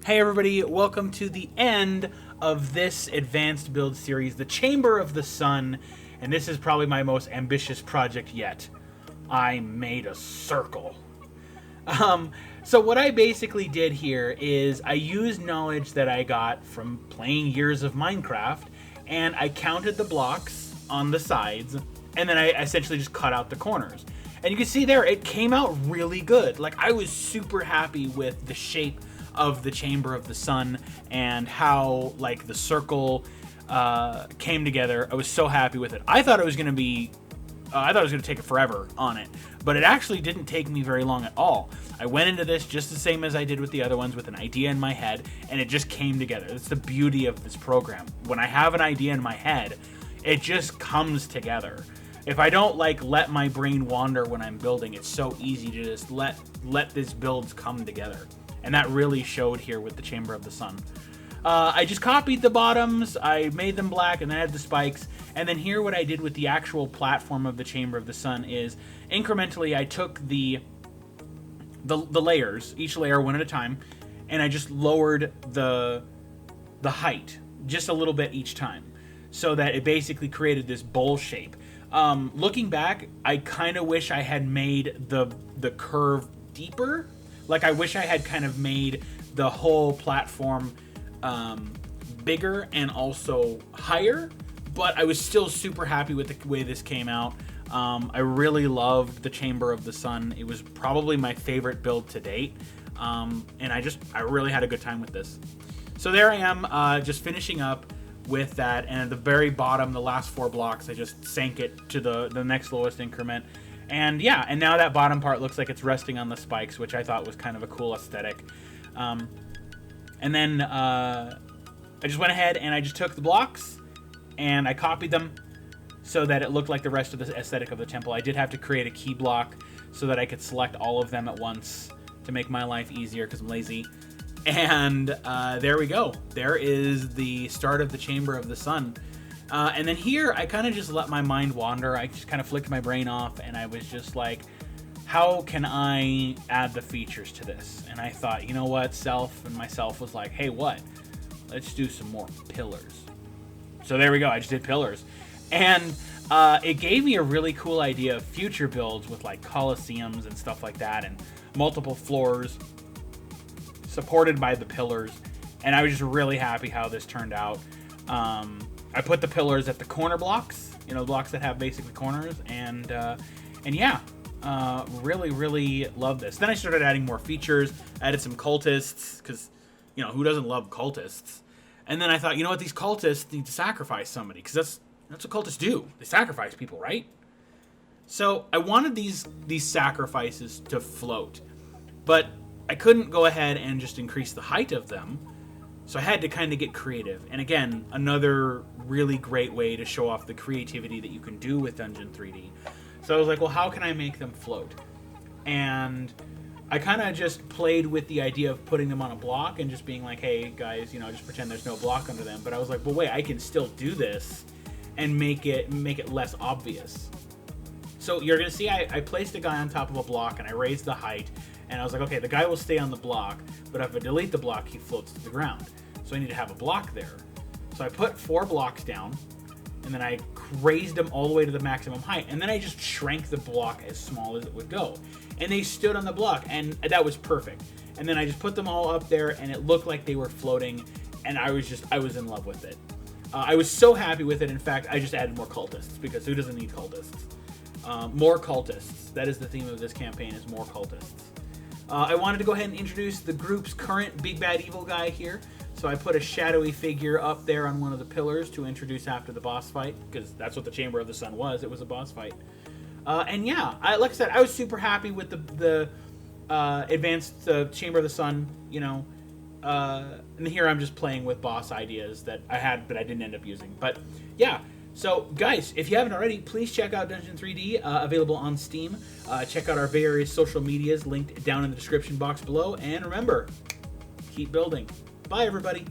Hey everybody, welcome to the end of this advanced build series, the Chamber of the Sun, and this is probably my most ambitious project yet. I made a circle. So what I basically did here is I used knowledge that I got from playing years of Minecraft, and I counted the blocks on the sides, and then I essentially just cut out the corners. And you can see there, it came out really good. Like, I was super happy with the shape of the Chamber of the Sun and how, like, the circle came together. I was so happy with it. I thought it was going to be I thought it was going to take forever on it, but it actually didn't take me very long at all. I went into this just the same as I did with the other ones, with an idea in my head, and it just came together. That's the beauty of this program. When I have an idea in my head, it just comes together. If I don't, like, let my brain wander when I'm building, it's so easy to just let this builds come together. And that really showed here with the Chamber of the Sun. I just copied the bottoms, I made them black, and then I had the spikes. And then here what I did with the actual platform of the Chamber of the Sun is incrementally I took the layers, each layer one at a time, and I just lowered the height just a little bit each time, so that it basically created this bowl shape. Looking back, I kind of wish I had made the curve deeper. Like, I wish I had kind of made the whole platform bigger and also higher, but I was still super happy with the way this came out. I really loved the Chamber of the Sun. It was probably my favorite build to date, and I really had a good time with this. So there I am, just finishing up with that, and at the very bottom, the last 4 blocks, I just sank it to the next lowest increment. And yeah, and now that bottom part looks like it's resting on the spikes, which I thought was kind of a cool aesthetic. And then I just went ahead and I just took the blocks and I copied them so that it looked like the rest of the aesthetic of the temple. I did have to create a key block so that I could select all of them at once to make my life easier because I'm lazy. And there we go. There is the start of the Chamber of the Sun. And then here, I kind of just let my mind wander. I just kind of flicked my brain off, and I was just like, how can I add the features to this? And I thought, you know what, Self and myself was like, hey, what? Let's do some more pillars. So there we go. I just did pillars. And it gave me a really cool idea of future builds with, like, coliseums and stuff like that, and multiple floors supported by the pillars. And I was just really happy how this turned out. I put the pillars at the corner blocks, you know, blocks that have basically corners, and yeah, really love this. Then I started adding more features, added some cultists, because, you know, who doesn't love cultists? And then I thought, you know what, these cultists need to sacrifice somebody, because that's what cultists do. They sacrifice people, right? So I wanted these sacrifices to float, but I couldn't go ahead and just increase the height of them. So I had to kind of get creative. And again, another really great way to show off the creativity that you can do with Dungeon 3D. So I was like, well, how can I make them float? And I kind of just played with the idea of putting them on a block and just being like, hey, guys, you know, just pretend there's no block under them. But I was like, well, wait, I can still do this and make it less obvious. So you're going to see I placed a guy on top of a block and I raised the height. And I was like, okay, the guy will stay on the block, but if I delete the block, he floats to the ground. So I need to have a block there. So I put 4 blocks down, and then I raised them all the way to the maximum height, and then I just shrank the block as small as it would go. And they stood on the block, and that was perfect. And then I just put them all up there, and it looked like they were floating, and I was in love with it. I was so happy with it. In fact, I just added more cultists, because who doesn't need cultists? More cultists. That is the theme of this campaign, is more cultists. I wanted to go ahead and introduce the group's current big bad evil guy here. So I put a shadowy figure up there on one of the pillars to introduce after the boss fight, because that's what the Chamber of the Sun was. It was a boss fight. And yeah, like I said, I was super happy with the advanced Chamber of the Sun, you know. And here I'm just playing with boss ideas that I had but I didn't end up using. But yeah. So, guys, if you haven't already, please check out Dungeon 3D, available on Steam. Check out our various social medias linked down in the description box below. And remember, keep building. Bye, everybody.